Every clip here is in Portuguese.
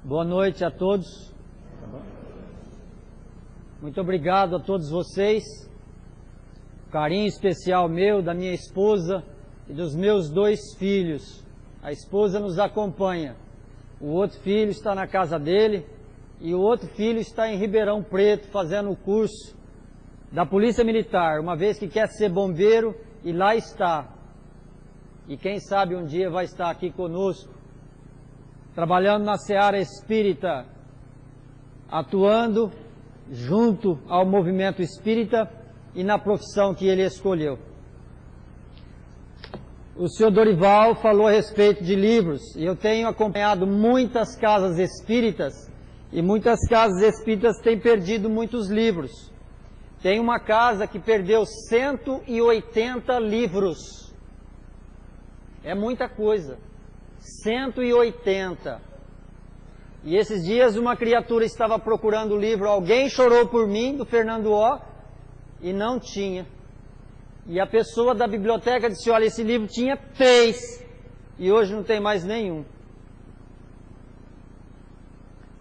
Boa noite a todos. Muito obrigado a todos vocês. Carinho especial meu, da minha esposa e dos meus 2 filhos. A esposa nos acompanha. O outro filho está na casa dele e o outro filho está em Ribeirão Preto fazendo o curso da Polícia Militar, uma vez que quer ser bombeiro e lá está. E quem sabe um dia vai estar aqui conosco, trabalhando na seara espírita, atuando junto ao movimento espírita e na profissão que ele escolheu. O senhor Dorival falou a respeito de livros, e eu tenho acompanhado muitas casas espíritas, e muitas casas espíritas têm perdido muitos livros. Tem uma casa que perdeu 180 livros. É muita coisa. 180. E esses dias uma criatura estava procurando o livro Alguém Chorou por Mim, do Fernando O, e não tinha. E a pessoa da biblioteca disse, olha, esse livro tinha 3, e hoje não tem mais nenhum.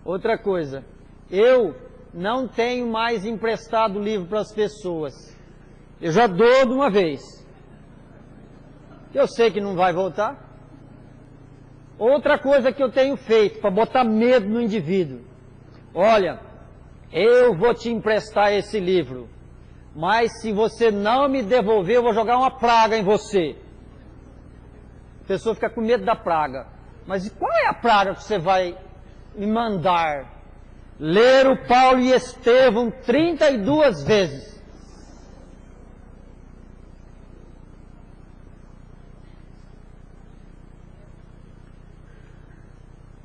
Outra coisa, eu não tenho mais emprestado livro para as pessoas. Eu já dou de uma vez. Eu sei que não vai voltar. Outra coisa que eu tenho feito para botar medo no indivíduo. Olha, eu vou te emprestar esse livro, mas se você não me devolver, eu vou jogar uma praga em você. A pessoa fica com medo da praga. Mas qual é a praga que você vai me mandar? Ler o Paulo e Estevão 32 vezes.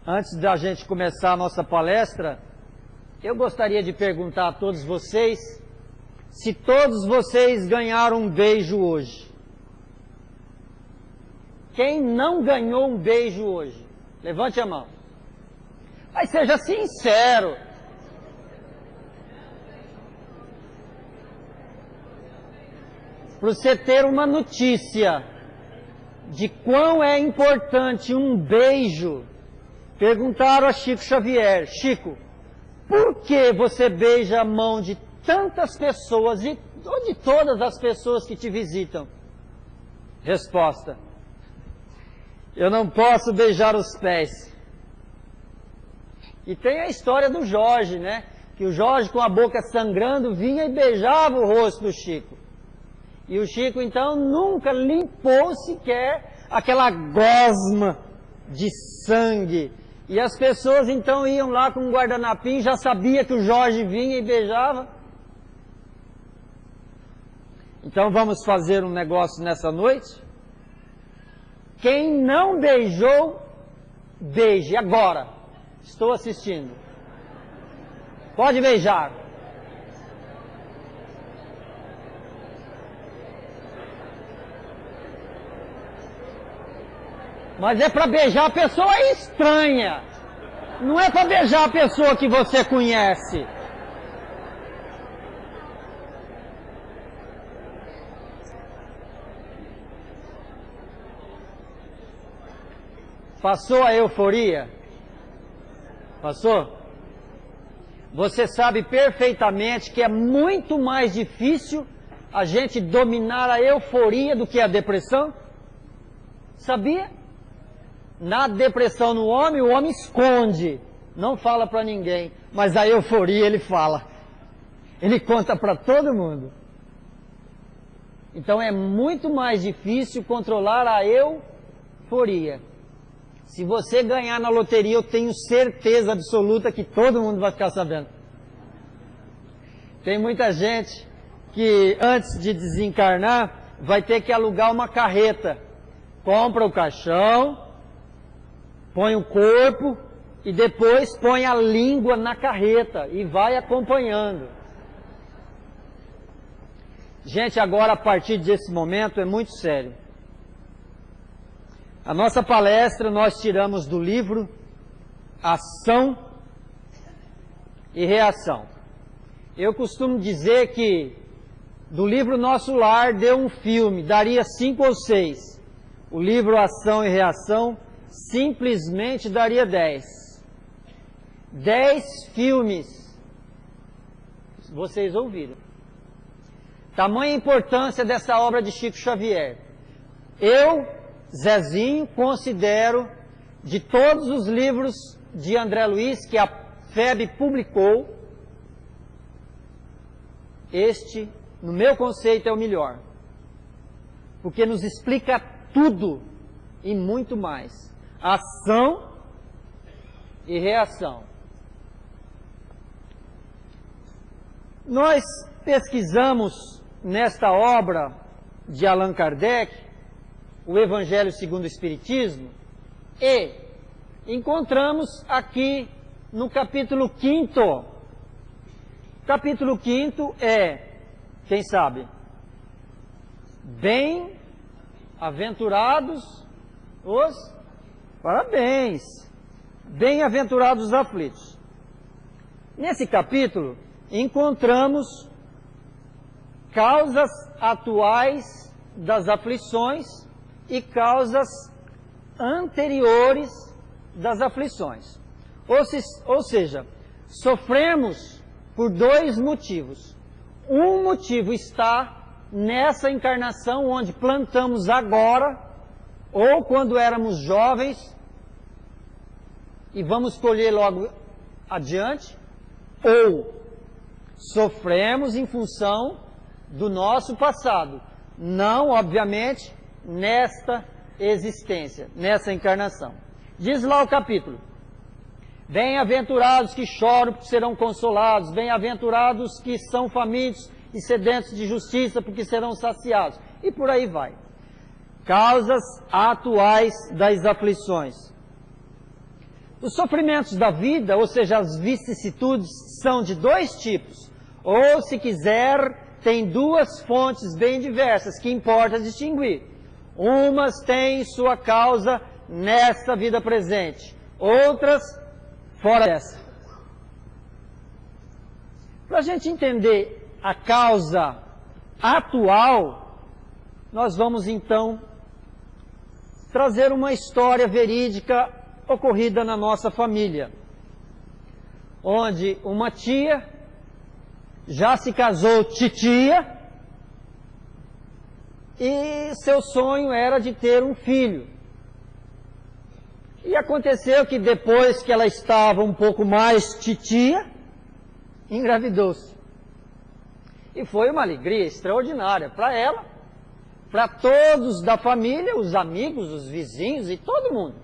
Antes da gente começar a nossa palestra, eu gostaria de perguntar a todos vocês se todos vocês ganharam um beijo hoje. Quem não ganhou um beijo hoje? Levante a mão. Mas seja sincero. Para você ter uma notícia de quão é importante um beijo, perguntaram a Chico Xavier, Chico, por que você beija a mão de tantas pessoas, ou de todas as pessoas que te visitam? Resposta, eu não posso beijar os pés. E tem a história do Jorge, né? Que o Jorge com a boca sangrando vinha e beijava o rosto do Chico. E o Chico então nunca limpou sequer aquela gosma de sangue. E as pessoas então iam lá com um guardanapim, já sabia que o Jorge vinha e beijava. Então vamos fazer um negócio nessa noite? Quem não beijou, beije agora. Estou assistindo. Pode beijar. Mas é para beijar a pessoa estranha. Não é para beijar a pessoa que você conhece. Passou a euforia? Passou? Você sabe perfeitamente que é muito mais difícil a gente dominar a euforia do que a depressão? Sabia? Na depressão no homem, o homem esconde, não fala para ninguém, mas a euforia ele fala. Ele conta para todo mundo. Então é muito mais difícil controlar a euforia. Se você ganhar na loteria, eu tenho certeza absoluta que todo mundo vai ficar sabendo. Tem muita gente que antes de desencarnar vai ter que alugar uma carreta. Compra o caixão, põe o corpo e depois põe a língua na carreta e vai acompanhando. Gente, agora a partir desse momento é muito sério. A nossa palestra nós tiramos do livro Ação e Reação. Eu costumo dizer que do livro Nosso Lar deu um filme, daria 5 ou 6. O livro Ação e Reação simplesmente daria 10. 10 filmes. Vocês ouviram. Tamanha importância dessa obra de Chico Xavier. Eu, Zezinho, considero, de todos os livros de André Luiz que a FEB publicou, este, no meu conceito, é o melhor. Porque nos explica tudo e muito mais. Ação e reação. Nós pesquisamos nesta obra de Allan Kardec, o Evangelho segundo o Espiritismo, e encontramos aqui no capítulo 5º. Capítulo 5º é, quem sabe? Bem-aventurados os... Parabéns! Bem-aventurados os aflitos. Nesse capítulo, encontramos causas atuais das aflições e causas anteriores das aflições. Ou seja, sofremos por 2 motivos. Um motivo está nessa encarnação onde plantamos agora, ou quando éramos jovens, e vamos colher logo adiante, ou sofremos em função do nosso passado, não, obviamente, nesta existência, nessa encarnação. Diz lá o capítulo: bem-aventurados que choram, porque serão consolados, bem-aventurados que são famintos e sedentos de justiça, porque serão saciados, e por aí vai. Causas atuais das aflições. Os sofrimentos da vida, ou seja, as vicissitudes, são de 2 tipos. Ou, se quiser, tem 2 fontes bem diversas, que importa distinguir. Umas têm sua causa nesta vida presente, outras fora dessa. Para a gente entender a causa atual, nós vamos então trazer uma história verídica ocorrida na nossa família, onde uma tia já se casou titia e seu sonho era de ter um filho. E aconteceu que depois que ela estava um pouco mais titia, engravidou-se. E foi uma alegria extraordinária para ela, para todos da família, os amigos, os vizinhos e todo mundo.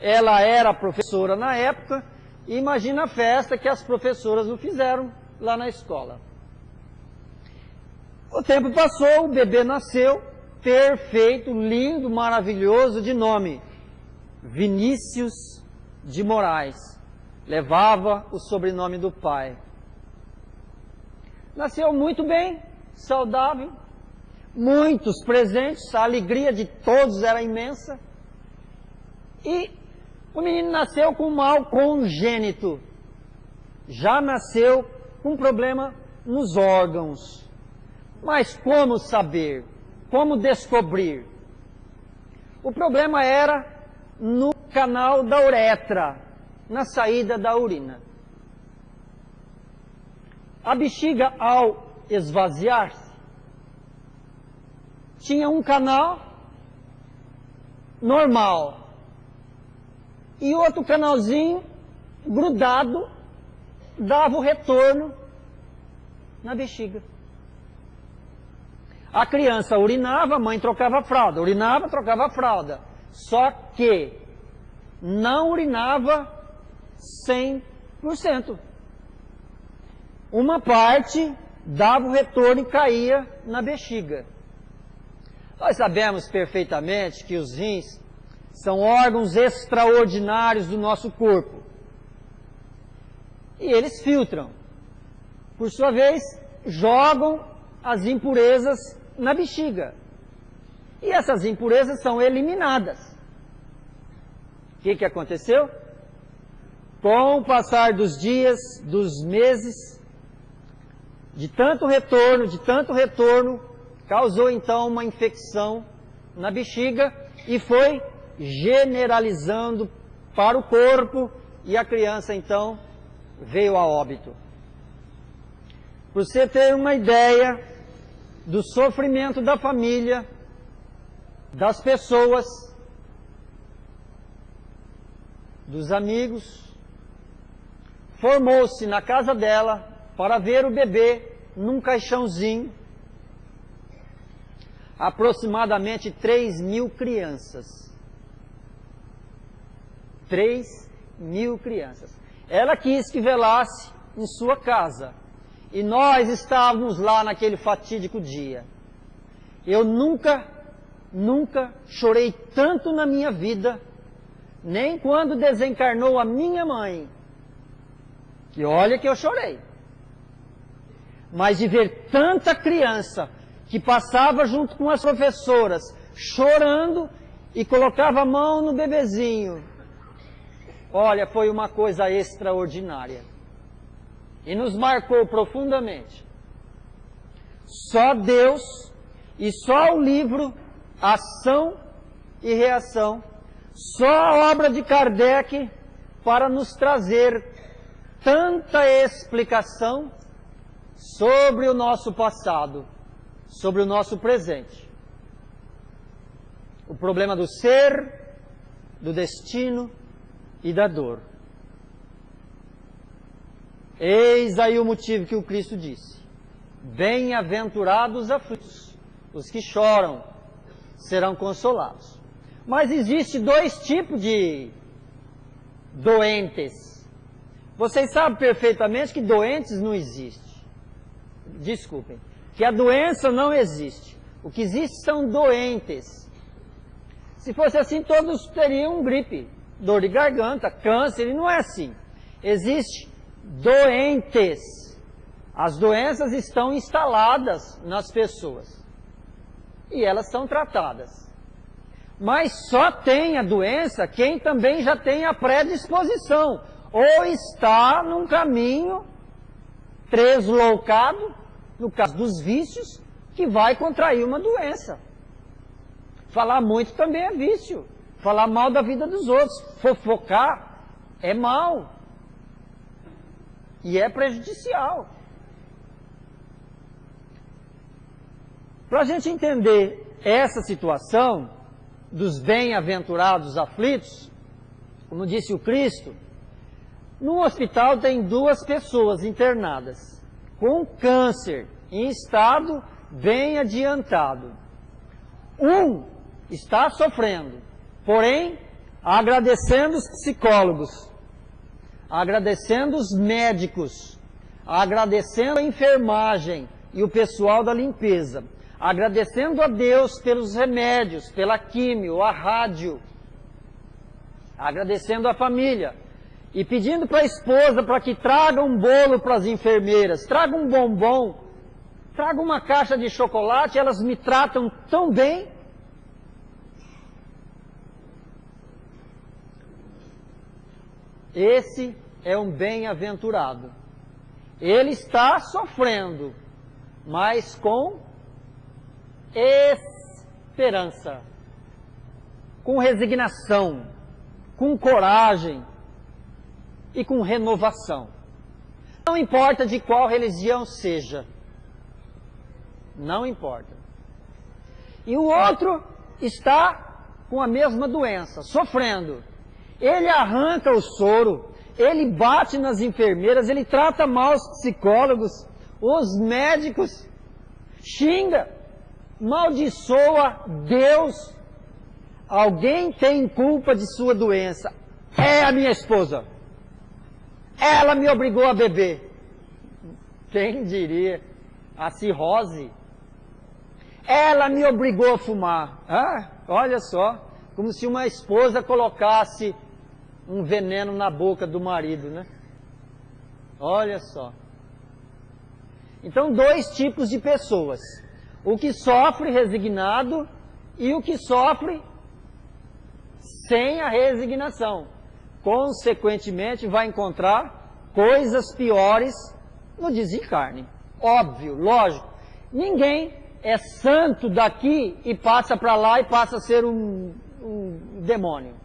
Ela era professora na época, e imagina a festa que as professoras não fizeram lá na escola. O tempo passou, o bebê nasceu, perfeito, lindo, maravilhoso, de nome Vinícius de Moraes. Levava o sobrenome do pai. Nasceu muito bem, saudável, muitos presentes, a alegria de todos era imensa. E o menino nasceu com um mal congênito. Já nasceu com problema nos órgãos. Mas como saber? Como descobrir? O problema era no canal da uretra, na saída da urina. A bexiga, ao esvaziar-se, tinha um canal normal e outro canalzinho grudado dava o retorno na bexiga. A criança urinava, a mãe trocava a fralda, urinava, trocava a fralda. Só que não urinava 100%. Uma parte dava o retorno e caía na bexiga. Nós sabemos perfeitamente que os rins são órgãos extraordinários do nosso corpo. E eles filtram. Por sua vez, jogam as impurezas na bexiga. E essas impurezas são eliminadas. O que aconteceu? Com o passar dos dias, dos meses, de tanto retorno, causou então uma infecção na bexiga e foi generalizando para o corpo, e a criança então veio a óbito. Para você ter uma ideia do sofrimento da família, das pessoas, dos amigos, formou-se na casa dela para ver o bebê num caixãozinho, aproximadamente 3.000 crianças. 3.000 crianças. Ela quis que velasse em sua casa. E nós estávamos lá naquele fatídico dia. Eu nunca chorei tanto na minha vida, nem quando desencarnou a minha mãe. Que olha que eu chorei. Mas de ver tanta criança que passava junto com as professoras, chorando e colocava a mão no bebezinho. Olha, foi uma coisa extraordinária. E nos marcou profundamente. Só Deus e só o livro Ação e Reação, só a obra de Kardec para nos trazer tanta explicação sobre o nosso passado, sobre o nosso presente. O problema do ser, do destino e da dor. Eis aí o motivo que o Cristo disse: bem-aventurados os aflitos, os que choram serão consolados. Mas existe dois tipos de doentes. Vocês sabem perfeitamente que doentes não existem. Desculpem, que a doença não existe. O que existe são doentes. Se fosse assim, todos teriam gripe, dor de garganta, câncer, e não é assim. Existe doentes. As doenças estão instaladas nas pessoas e elas são tratadas. Mas só tem a doença quem também já tem a predisposição ou está num caminho deslocado, no caso dos vícios, que vai contrair uma doença. Falar muito também é vício. Falar mal da vida dos outros, fofocar é mal. E é prejudicial. Para a gente entender essa situação dos bem-aventurados aflitos, como disse o Cristo, no hospital tem 2 pessoas internadas com câncer em estado bem adiantado. Um está sofrendo, porém agradecendo os psicólogos, agradecendo os médicos, agradecendo a enfermagem e o pessoal da limpeza, agradecendo a Deus pelos remédios, pela químio, a rádio, agradecendo a família e pedindo para a esposa para que traga um bolo para as enfermeiras, traga um bombom, traga uma caixa de chocolate, elas me tratam tão bem. Esse é um bem-aventurado. Ele está sofrendo, mas com esperança, com resignação, com coragem e com renovação. Não importa de qual religião seja. Não importa. E o outro está com a mesma doença, sofrendo. Ele arranca o soro, ele bate nas enfermeiras, ele trata mal os psicólogos, os médicos, xinga, maldiçoa Deus. Alguém tem culpa de sua doença. É a minha esposa. Ela me obrigou a beber. Quem diria? A cirrose. Ela me obrigou a fumar. Ah, olha só, como se uma esposa colocasse um veneno na boca do marido, né? Olha só. Então, 2 tipos de pessoas. O que sofre resignado e o que sofre sem a resignação. Consequentemente, vai encontrar coisas piores no desencarne. Óbvio, lógico. Ninguém é santo daqui e passa para lá e passa a ser um demônio.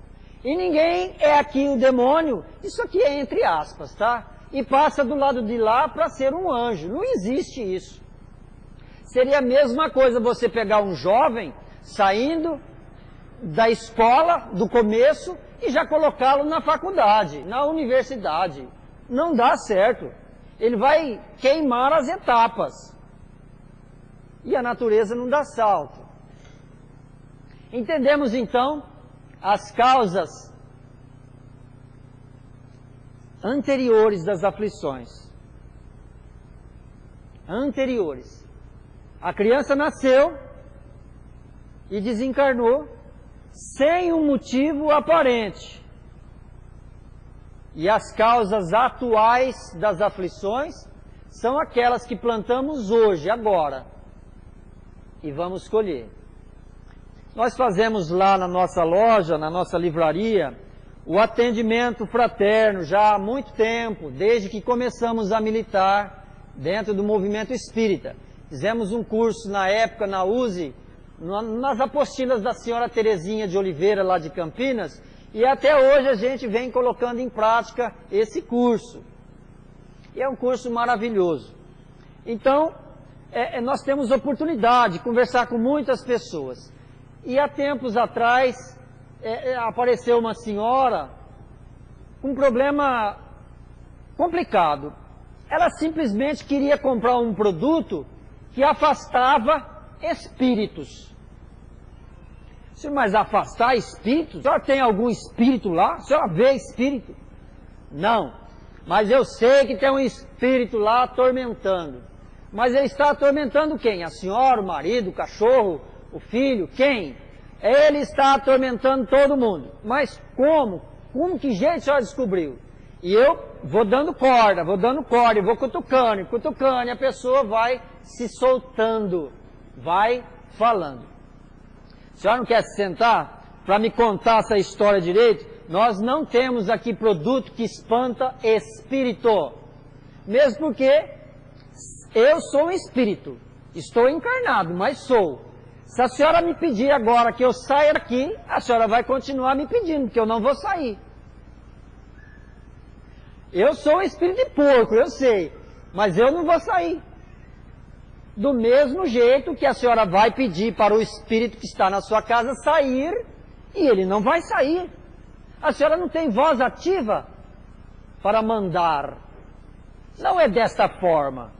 E ninguém é aqui o demônio, isso aqui é entre aspas, tá? e passa do lado de lá para ser um anjo. Não existe isso. Seria a mesma coisa você pegar um jovem saindo da escola, do começo, e já colocá-lo na faculdade, na universidade. Não dá certo. Ele vai queimar as etapas. E a natureza não dá salto. Entendemos então as causas anteriores das aflições. Anteriores. A criança nasceu e desencarnou sem um motivo aparente. E as causas atuais das aflições são aquelas que plantamos hoje, agora, e vamos colher. Nós fazemos lá na nossa loja, na nossa livraria, o atendimento fraterno já há muito tempo, desde que começamos a militar dentro do movimento espírita. Fizemos um curso na época na USE, nas apostilas da senhora Terezinha de Oliveira, lá de Campinas, e até hoje a gente vem colocando em prática esse curso. E é um curso maravilhoso. Então, nós temos oportunidade de conversar com muitas pessoas. E há tempos atrás, apareceu uma senhora com um problema complicado. Ela simplesmente queria comprar um produto que afastava espíritos. Mas afastar espíritos? A senhora tem algum espírito lá? A senhora vê espírito? Não. Mas eu sei que tem um espírito lá atormentando. Mas ele está atormentando quem? A senhora, o marido, o cachorro, o filho? Quem? Ele está atormentando todo mundo. Mas como? Como que jeito a senhora descobriu? E eu vou dando corda, e vou cutucando, e a pessoa vai se soltando, vai falando. A senhora não quer se sentar para me contar essa história direito? Nós não temos aqui produto que espanta espírito. Mesmo porque eu sou um espírito. Estou encarnado, mas sou. Se a senhora me pedir agora que eu saia daqui, a senhora vai continuar me pedindo, porque eu não vou sair. Eu sou um espírito de porco, eu sei, mas eu não vou sair. Do mesmo jeito que a senhora vai pedir para o espírito que está na sua casa sair, e ele não vai sair. A senhora não tem voz ativa para mandar. Não é desta forma.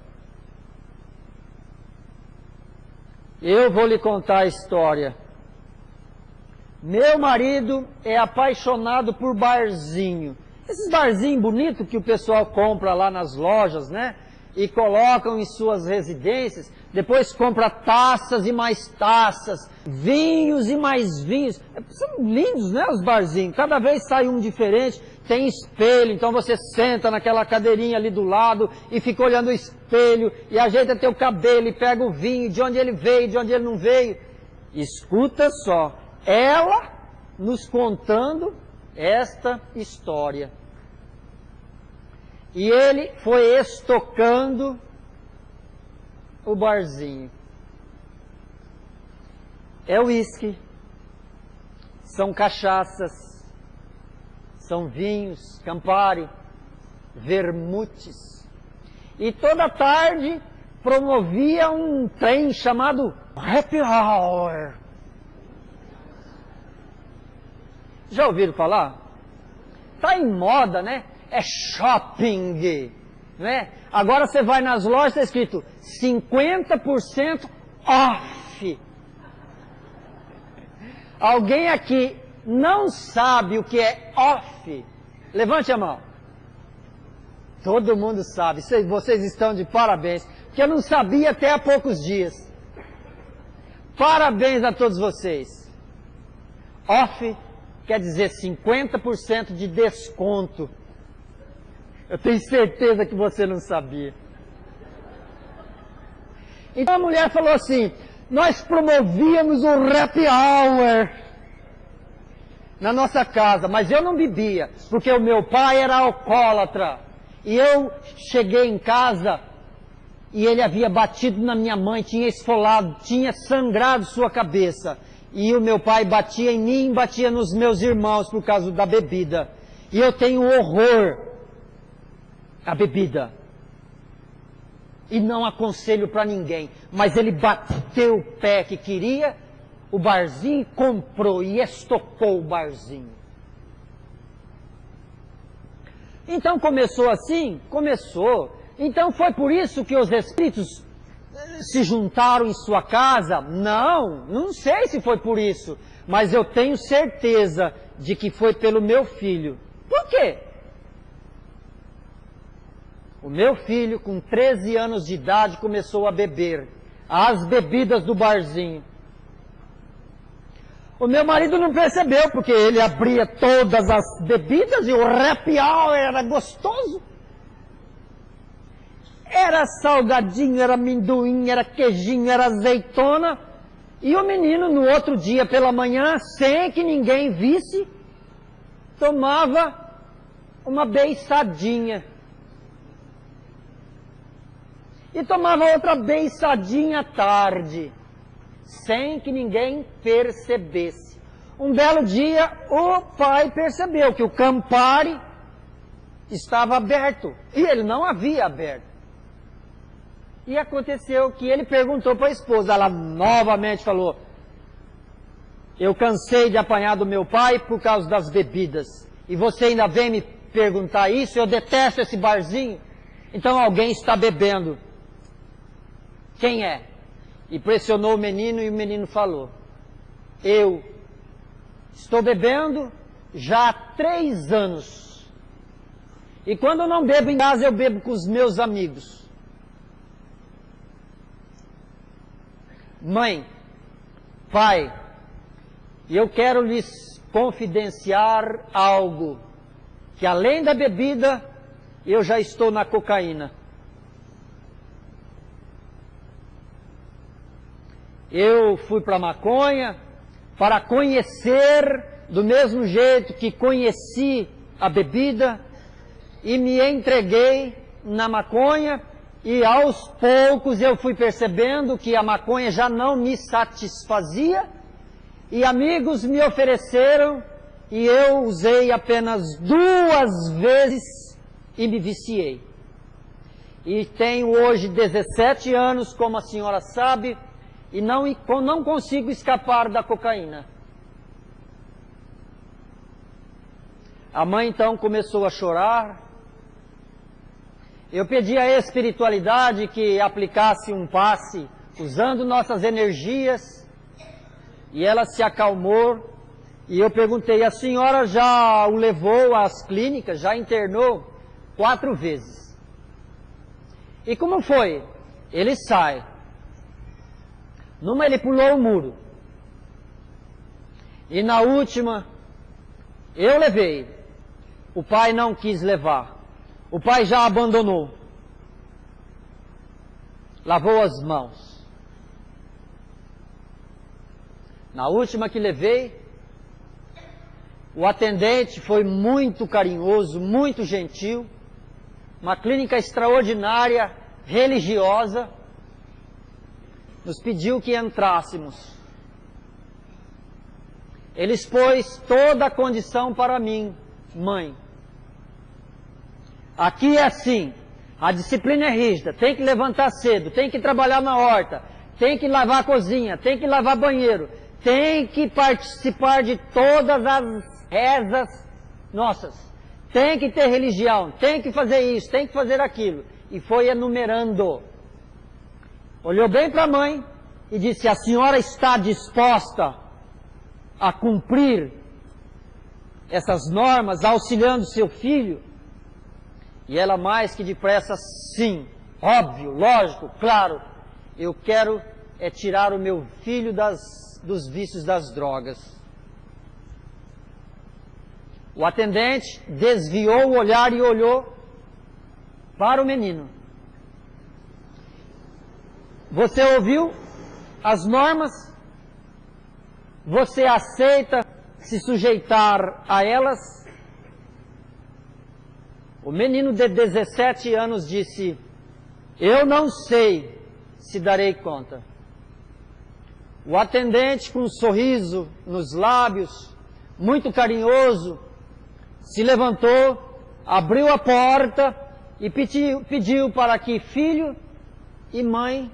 Eu vou lhe contar a história. Meu marido é apaixonado por barzinho. Esses barzinhos bonitos que o pessoal compra lá nas lojas, né? E colocam em suas residências, depois compra taças e mais taças, vinhos e mais vinhos. São lindos, né, os barzinhos? Cada vez sai um diferente, tem espelho, então você senta naquela cadeirinha ali do lado e fica olhando o espelho e ajeita teu cabelo e pega o vinho, de onde ele veio, de onde ele não veio. Escuta só, ela nos contando esta história. E ele foi estocando o barzinho. É uísque, são cachaças, são vinhos, Campari, vermutes. E toda tarde promovia um trem chamado Happy Hour. Já ouviram falar? Está em moda, né? É shopping, né? Agora você vai nas lojas, está escrito 50% off. Alguém aqui não sabe o que é off? Levante a mão. Todo mundo sabe. Vocês estão de parabéns, porque eu não sabia até há poucos dias. Parabéns a todos vocês. Off quer dizer 50% de desconto. Eu tenho certeza que você não sabia. Então a mulher falou assim, nós promovíamos o happy hour na nossa casa, mas eu não bebia, porque o meu pai era alcoólatra. E eu cheguei em casa e ele havia batido na minha mãe, tinha esfolado, tinha sangrado sua cabeça. E o meu pai batia em mim, batia nos meus irmãos por causa da bebida. E eu tenho horror a bebida. E não aconselho para ninguém, mas ele bateu o pé que queria o barzinho, comprou e estocou o barzinho. Então começou assim? Começou. Então foi por isso que os espíritos se juntaram em sua casa? Não, não sei se foi por isso, mas eu tenho certeza de que foi pelo meu filho. Por quê? O meu filho, com 13 anos de idade, começou a beber as bebidas do barzinho. O meu marido não percebeu, porque ele abria todas as bebidas e o happy hour era gostoso. Era salgadinho, era amendoim, era queijinho, era azeitona. E o menino, no outro dia pela manhã, sem que ninguém visse, tomava uma beiçadinha. E tomava outra beiçadinha à tarde, sem que ninguém percebesse. Um belo dia, o pai percebeu que o Campari estava aberto, e ele não havia aberto. E aconteceu que ele perguntou para a esposa, ela novamente falou, eu cansei de apanhar do meu pai por causa das bebidas, e você ainda vem me perguntar isso, eu detesto esse barzinho, então alguém está bebendo. Quem é? E pressionou o menino e o menino falou, eu estou bebendo já há 3 anos. E quando eu não bebo em casa, eu bebo com os meus amigos. Mãe, pai, eu quero lhes confidenciar algo, que além da bebida, eu já estou na cocaína. Eu fui para a maconha para conhecer do mesmo jeito que conheci a bebida e me entreguei na maconha e aos poucos eu fui percebendo que a maconha já não me satisfazia e amigos me ofereceram e eu usei apenas 2 vezes e me viciei. E tenho hoje 17 anos, como a senhora sabe, e não consigo escapar da cocaína. A mãe então começou a chorar. Eu pedi à espiritualidade que aplicasse um passe usando nossas energias e ela se acalmou. E eu perguntei, a senhora já o levou às clínicas, já internou 4 vezes. E como foi? Ele sai. Numa ele pulou o muro. E na última, eu levei. O pai não quis levar. O pai já abandonou. Lavou as mãos. Na última que levei, o atendente foi muito carinhoso, muito gentil. Uma clínica extraordinária, religiosa. Nos pediu que entrássemos. Ele expôs toda a condição para mim, mãe. Aqui é assim, a disciplina é rígida, tem que levantar cedo, tem que trabalhar na horta, tem que lavar a cozinha, tem que lavar banheiro, tem que participar de todas as rezas nossas, tem que ter religião, tem que fazer isso, tem que fazer aquilo. E foi enumerando. Olhou bem para a mãe e disse, a senhora está disposta a cumprir essas normas, auxiliando seu filho? E ela mais que depressa, sim, óbvio, lógico, claro, eu quero tirar o meu filho dos vícios das drogas. O atendente desviou o olhar e olhou para o menino. Você ouviu as normas? Você aceita se sujeitar a elas? O menino de 17 anos disse, eu não sei se darei conta. O atendente, com um sorriso nos lábios, muito carinhoso, se levantou, abriu a porta e pediu para que filho e mãe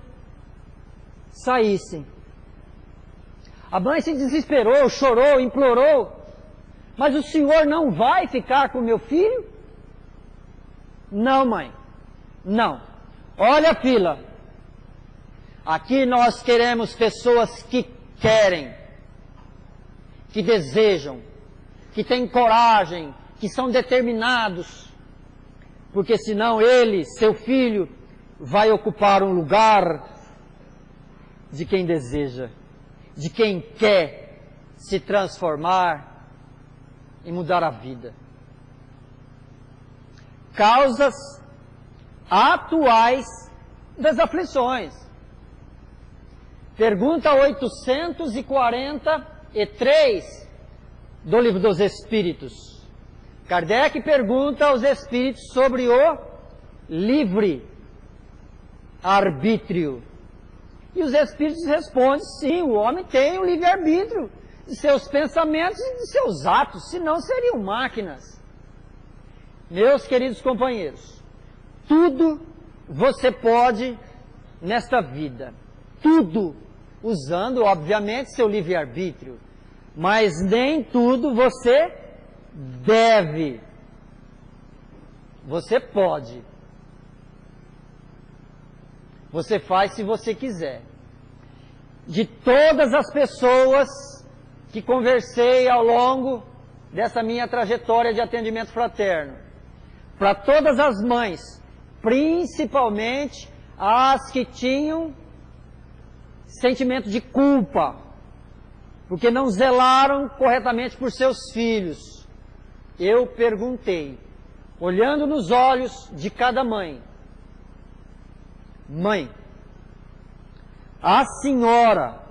saíssem. A mãe se desesperou, chorou, implorou: mas o senhor não vai ficar com meu filho? Não, mãe, não. Olha a fila. Aqui nós queremos pessoas que querem, que desejam, que têm coragem, que são determinados, porque senão ele, seu filho, vai ocupar um lugar de quem deseja, de quem quer se transformar e mudar a vida. Causas atuais das aflições. Pergunta 843 do Livro dos Espíritos. Kardec pergunta aos espíritos sobre o livre arbítrio. E os espíritos respondem: sim, o homem tem o livre-arbítrio de seus pensamentos e de seus atos, senão seriam máquinas. Meus queridos companheiros, tudo você pode nesta vida, tudo, usando obviamente seu livre-arbítrio, mas nem tudo você deve. Você pode. Você faz se você quiser. De todas as pessoas que conversei ao longo dessa minha trajetória de atendimento fraterno, para todas as mães, principalmente as que tinham sentimento de culpa, porque não zelaram corretamente por seus filhos, eu perguntei, olhando nos olhos de cada mãe: mãe, a senhora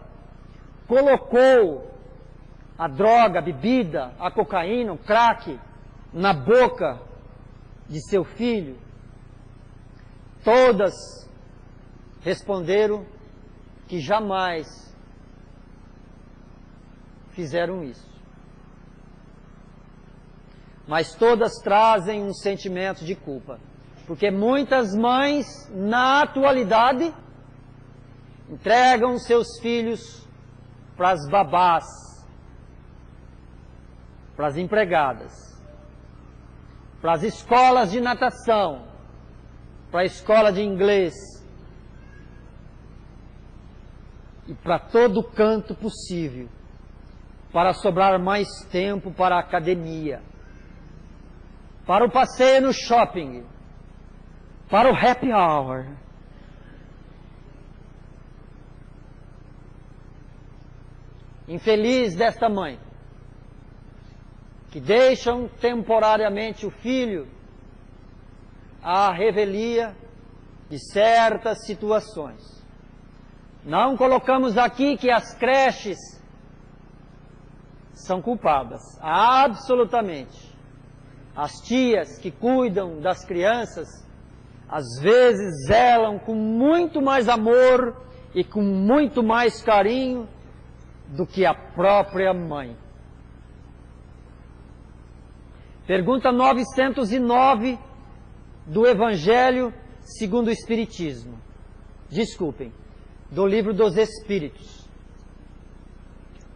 colocou a droga, a bebida, a cocaína, o crack na boca de seu filho? Todas responderam que jamais fizeram isso. Mas todas trazem um sentimento de culpa, porque muitas mães, na atualidade, entregam seus filhos para as babás, para as empregadas, para as escolas de natação, para a escola de inglês e para todo canto possível, para sobrar mais tempo para a academia, para o passeio no shopping, para o happy hour. Infeliz desta mãe, que deixam temporariamente o filho à revelia de certas situações. Não colocamos aqui que as creches são culpadas, absolutamente. As tias que cuidam das crianças, às vezes zelam com muito mais amor e com muito mais carinho do que a própria mãe. Pergunta 909 do Evangelho segundo o Espiritismo. Desculpem, do Livro dos Espíritos.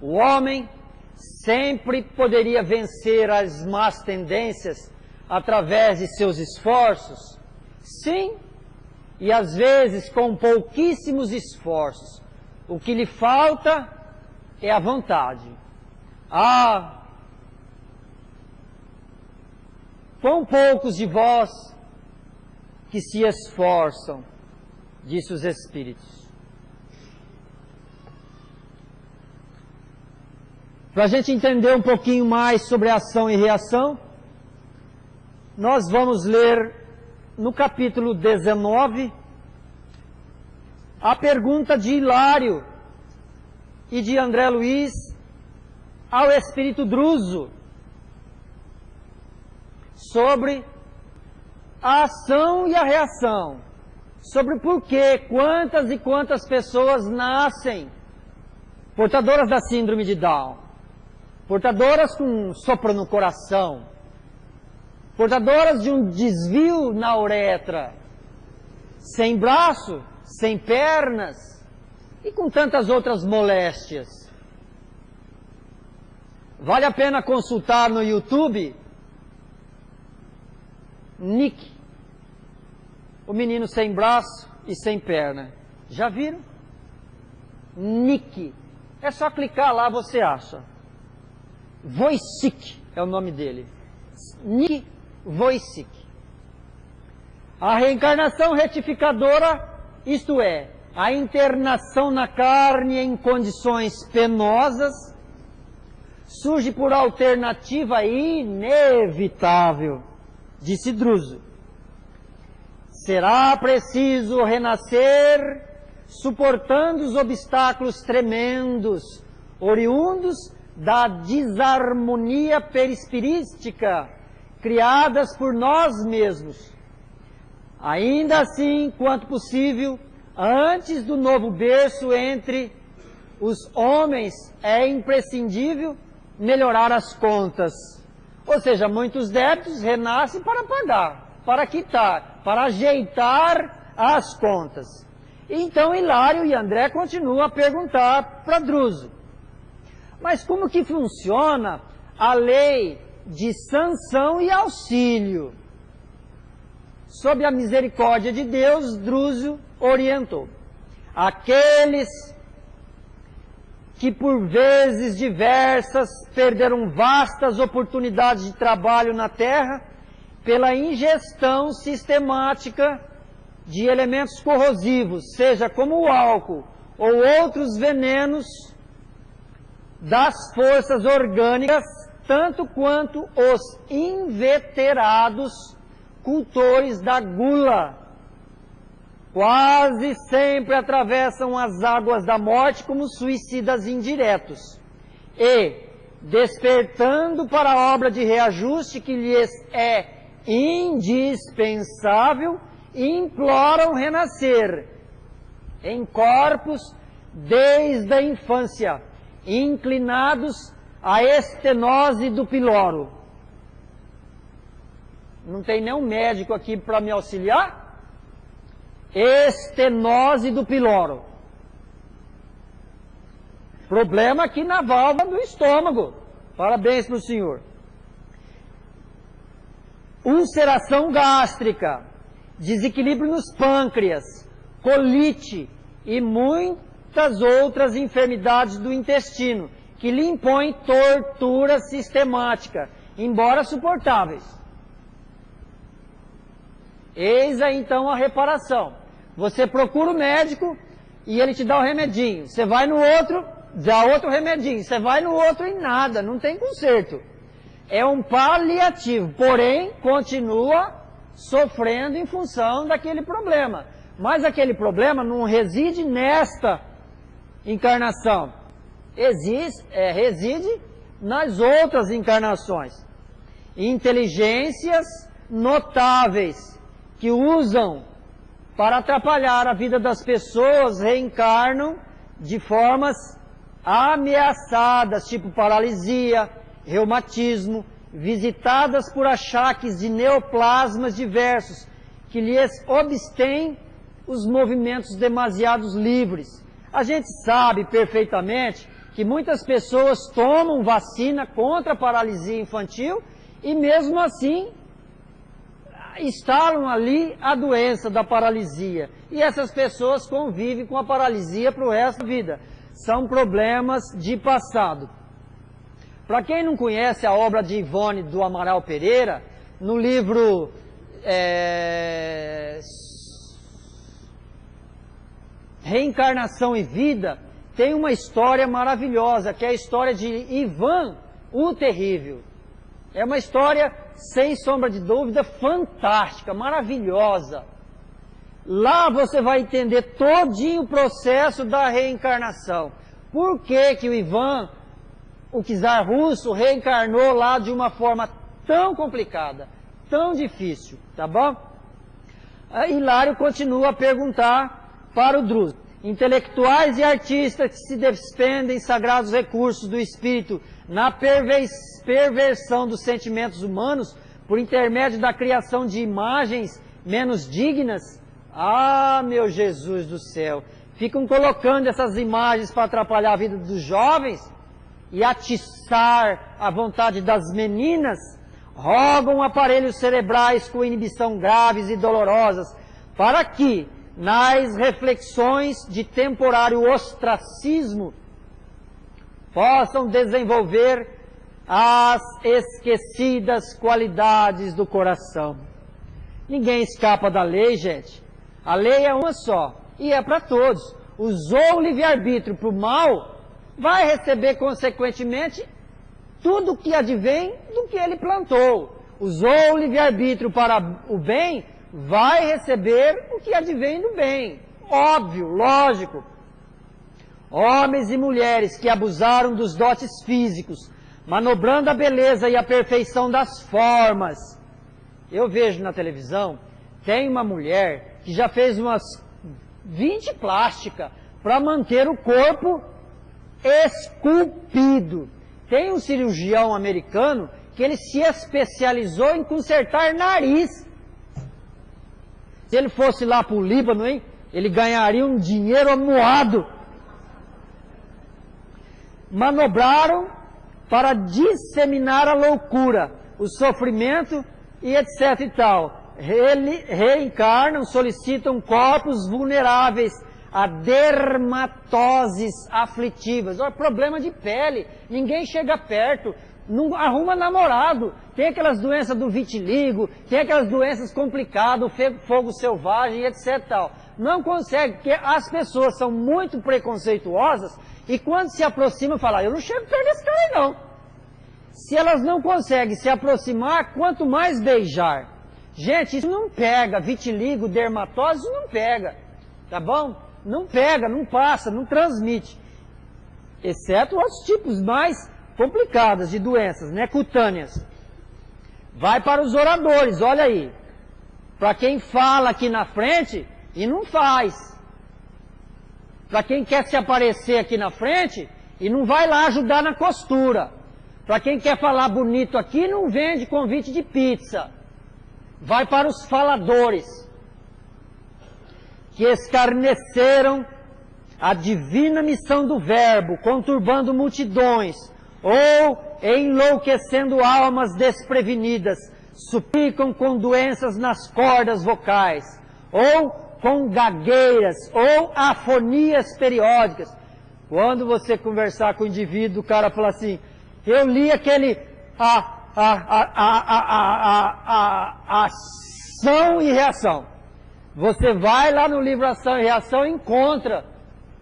O homem sempre poderia vencer as más tendências através de seus esforços? Sim, e às vezes com pouquíssimos esforços. O que lhe falta é a vontade. Ah, quão poucos de vós que se esforçam, disse os Espíritos. Para a gente entender um pouquinho mais sobre ação e reação, nós vamos ler no capítulo 19 a pergunta de Hilário e de André Luiz ao Espírito Druso sobre a ação e a reação, sobre por que quantas e quantas pessoas nascem portadoras da síndrome de Down, portadoras com sopro no coração, portadoras de um desvio na uretra, sem braço, sem pernas e com tantas outras moléstias. Vale a pena consultar no YouTube Nick, o menino sem braço e sem perna. Já viram? Nick. É só clicar lá, você acha. Wojcik é o nome dele. Nick Wojcik. A reencarnação retificadora, isto é, a internação na carne em condições penosas, surge por alternativa inevitável, disse Druso. Será preciso renascer suportando os obstáculos tremendos, oriundos da desarmonia perispirística, criadas por nós mesmos. Ainda assim, quanto possível, antes do novo berço entre os homens, é imprescindível melhorar as contas. Ou seja, muitos débitos renascem para pagar, para quitar, para ajeitar as contas. Então Hilário e André continuam a perguntar para Druso: mas como que funciona a lei de sanção e auxílio? Sob a misericórdia de Deus, Druso orientou: aqueles que por vezes diversas perderam vastas oportunidades de trabalho na terra pela ingestão sistemática de elementos corrosivos, seja como o álcool ou outros venenos das forças orgânicas, tanto quanto os inveterados cultores da gula, quase sempre atravessam as águas da morte como suicidas indiretos e, despertando para a obra de reajuste que lhes é indispensável, imploram renascer em corpos desde a infância, inclinados à estenose do piloro. Não tem nenhum médico aqui para me auxiliar? Estenose do piloro. Problema aqui na válvula do estômago. Parabéns para o senhor. Ulceração gástrica, desequilíbrio nos pâncreas, colite e muitas outras enfermidades do intestino, que lhe impõem tortura sistemática, embora suportáveis. Eis aí então a reparação. Você procura o médico e ele te dá o remedinho. Você vai no outro, dá outro remedinho. Você vai no outro e nada, não tem conserto. É um paliativo, porém continua sofrendo em função daquele problema. Mas aquele problema não reside nesta encarnação. Reside nas outras encarnações. Inteligências notáveis que usam para atrapalhar a vida das pessoas reencarnam de formas ameaçadas, tipo paralisia, reumatismo, visitadas por achaques de neoplasmas diversos, que lhes obstêm os movimentos demasiados livres. A gente sabe perfeitamente que muitas pessoas tomam vacina contra a paralisia infantil e mesmo assim instalam ali a doença da paralisia. E essas pessoas convivem com a paralisia para o resto da vida. São problemas de passado. Para quem não conhece a obra de Ivone do Amaral Pereira, no livro Reencarnação e Vida, tem uma história maravilhosa, que é a história de Ivan o Terrível. É uma história, sem sombra de dúvida, fantástica, maravilhosa. Lá você vai entender todinho o processo da reencarnação. Por que que o Ivan, o czar russo, reencarnou lá de uma forma tão complicada, tão difícil, tá bom? Hilário continua a perguntar para o Druso: intelectuais e artistas que se despendem sagrados recursos do espírito na perversão dos sentimentos humanos por intermédio da criação de imagens menos dignas. Ah, meu Jesus do céu! Ficam colocando essas imagens para atrapalhar a vida dos jovens e atiçar a vontade das meninas. Rogam aparelhos cerebrais com inibição graves e dolorosas, para que, nas reflexões de temporário ostracismo, possam desenvolver as esquecidas qualidades do coração. Ninguém escapa da lei, gente. A lei é uma só e é para todos. Usou o livre-arbítrio para o mal, vai receber consequentemente tudo que advém do que ele plantou. Usou o livre-arbítrio para o bem, vai receber o que advém do bem. Óbvio, lógico. Homens e mulheres que abusaram dos dotes físicos, manobrando a beleza e a perfeição das formas. Eu vejo na televisão, tem uma mulher que já fez umas 20 plásticas para manter o corpo esculpido. Tem um cirurgião americano que ele se especializou em consertar nariz. Se ele fosse lá para o Líbano, hein, ele ganharia um dinheiro amuado. Manobraram para disseminar a loucura, o sofrimento e etc e tal. Reencarnam, solicitam corpos vulneráveis a dermatoses aflitivas. Olha, problema de pele, ninguém chega perto, não arruma namorado, tem aquelas doenças do vitiligo, tem aquelas doenças complicadas, fogo selvagem, etc. Tal. Não consegue, porque as pessoas são muito preconceituosas e quando se aproximam falam, eu não chego perto desse cara aí não. Se elas não conseguem se aproximar, quanto mais beijar. Gente, isso não pega, vitiligo, dermatose, isso não pega, tá bom? Não pega, não passa, não transmite. Exceto outros tipos mais complicados de doenças, né, cutâneas. Vai para os oradores, olha aí. Para quem fala aqui na frente e não faz. Para quem quer se aparecer aqui na frente e não vai lá ajudar na costura. Para quem quer falar bonito aqui não vende convite de pizza. Vai para os faladores, que escarneceram a divina missão do verbo, conturbando multidões, ou enlouquecendo almas desprevenidas, suplicam com doenças nas cordas vocais, ou com gagueiras, ou afonias periódicas. Quando você conversar com o indivíduo, o cara fala assim, eu li aquele ação e reação. Você vai lá no livro Ação e Reação e encontra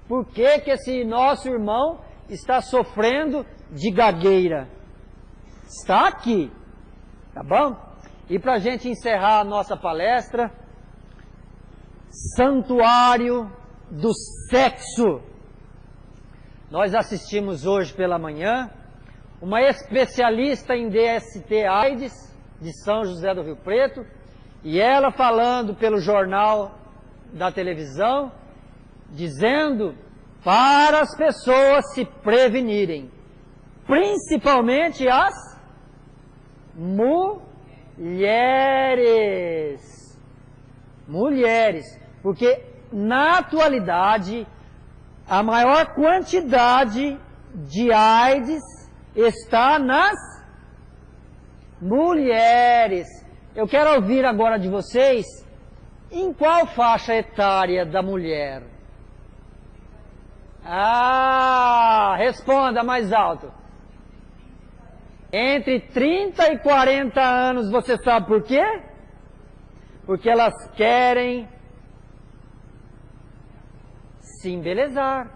por que esse nosso irmão está sofrendo de gagueira. Está aqui, tá bom? E para a gente encerrar a nossa palestra, Santuário do Sexo. Nós assistimos hoje pela manhã uma especialista em DST/AIDS de São José do Rio Preto, e ela falando pelo jornal da televisão, dizendo para as pessoas se prevenirem, principalmente as mulheres. Mulheres, porque na atualidade a maior quantidade de AIDS está nas mulheres. Eu quero ouvir agora de vocês, em qual faixa etária da mulher? Ah, responda mais alto. Entre 30 e 40 anos, você sabe por quê? Porque elas querem se embelezar.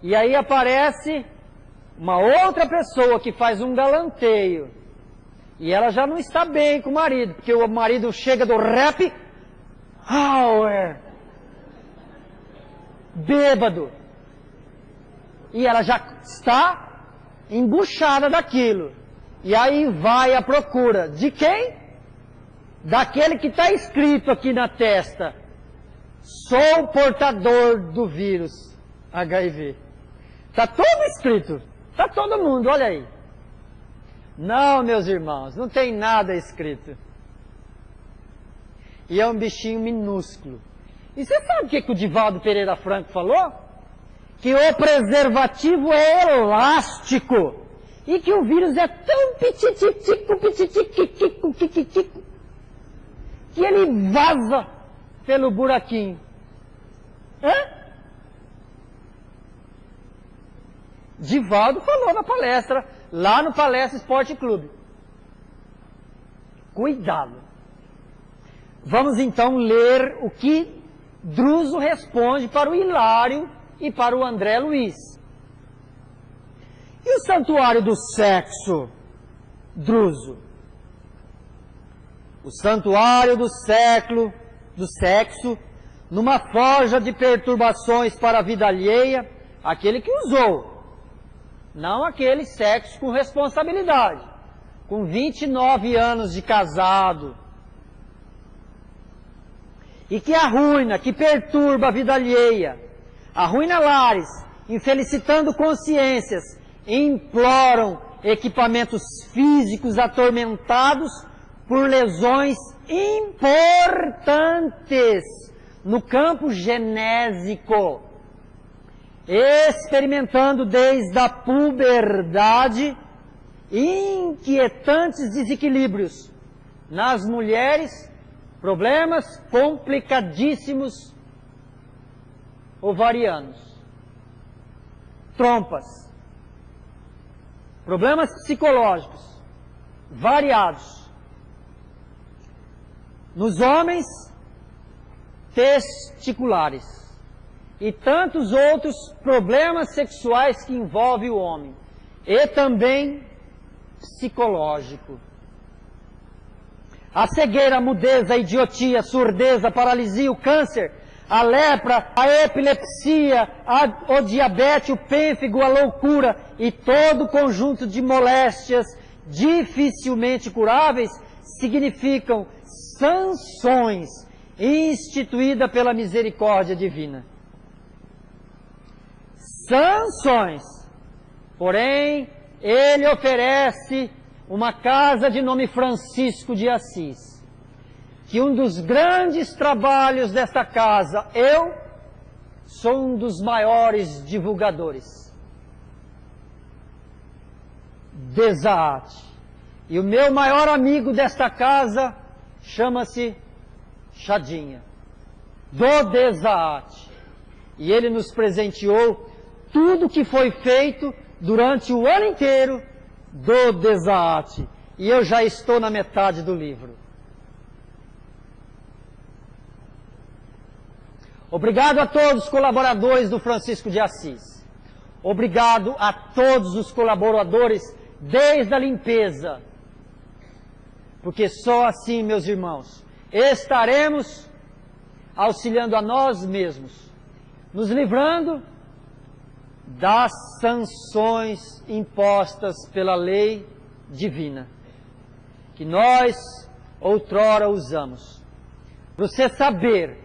E aí aparece uma outra pessoa que faz um galanteio. E ela já não está bem com o marido, porque o marido chega do rap, hour, bêbado. E ela já está embuchada daquilo. E aí vai à procura. De quem? Daquele que está escrito aqui na testa. Sou portador do vírus HIV. Está todo escrito. Está todo mundo, olha aí. Não, meus irmãos, não tem nada escrito. E é um bichinho minúsculo. E você sabe o que o Divaldo Pereira Franco falou? Que o preservativo é elástico. E que o vírus é tão pititico, que ele vaza pelo buraquinho. Hã? Divaldo falou na palestra, lá no Palestra Esporte Clube. Cuidado. Vamos então ler o que Druso responde para o Hilário e para o André Luiz. E o santuário do sexo, Druso? O santuário do sexo, numa forja de perturbações para a vida alheia, aquele que usou, não aquele sexo com responsabilidade, com 29 anos de casado, e que arruina, que perturba a vida alheia, arruina lares, infelicitando consciências, imploram equipamentos físicos atormentados por lesões importantes no campo genésico, experimentando desde a puberdade inquietantes desequilíbrios nas mulheres, problemas complicadíssimos ovarianos, trompas, problemas psicológicos variados. Nos homens, testiculares e tantos outros problemas sexuais que envolvem o homem, e também psicológico. A cegueira, a mudez, a idiotia, a surdez, a paralisia, o câncer, a lepra, a epilepsia, o diabetes, o pênfigo, a loucura e todo o conjunto de moléstias dificilmente curáveis significam sanções instituídas pela misericórdia divina. Sanções. Porém, ele oferece uma casa de nome Francisco de Assis, que um dos grandes trabalhos desta casa, eu sou um dos maiores divulgadores. Desaate. E o meu maior amigo desta casa chama-se Chadinha, do Desaate. E ele nos presenteou tudo que foi feito durante o ano inteiro do Desaate. E eu já estou na metade do livro. Obrigado a todos os colaboradores do Francisco de Assis. Obrigado a todos os colaboradores desde a limpeza. Porque só assim, meus irmãos, estaremos auxiliando a nós mesmos, nos livrando das sanções impostas pela lei divina, que nós outrora usamos. Para você saber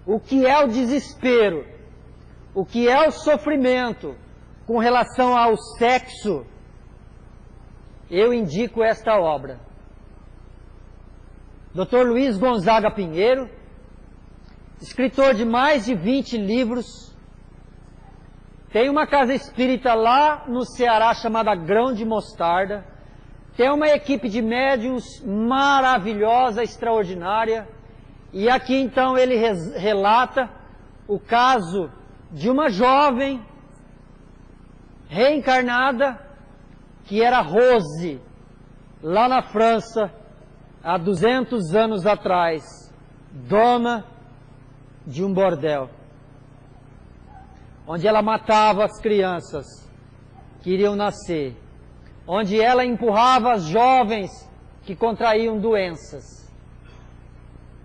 o que é o desespero, o que é o sofrimento com relação ao sexo, eu indico esta obra. Dr. Luiz Gonzaga Pinheiro, escritor de mais de 20 livros, tem uma casa espírita lá no Ceará chamada Grão de Mostarda, tem uma equipe de médiuns maravilhosa, extraordinária, e aqui então ele relata o caso de uma jovem reencarnada, que era Rose, lá na França, há 200 anos atrás, dona de um bordel, onde ela matava as crianças que iriam nascer, onde ela empurrava as jovens que contraíam doenças,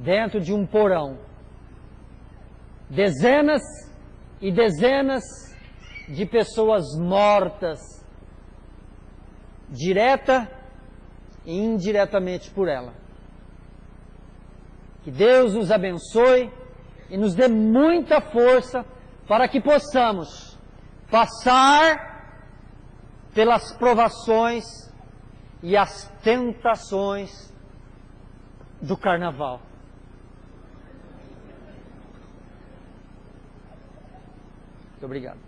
dentro de um porão. Dezenas e dezenas de pessoas mortas, direta e indiretamente por ela. Que Deus nos abençoe e nos dê muita força para que possamos passar pelas provações e as tentações do carnaval. Muito obrigado.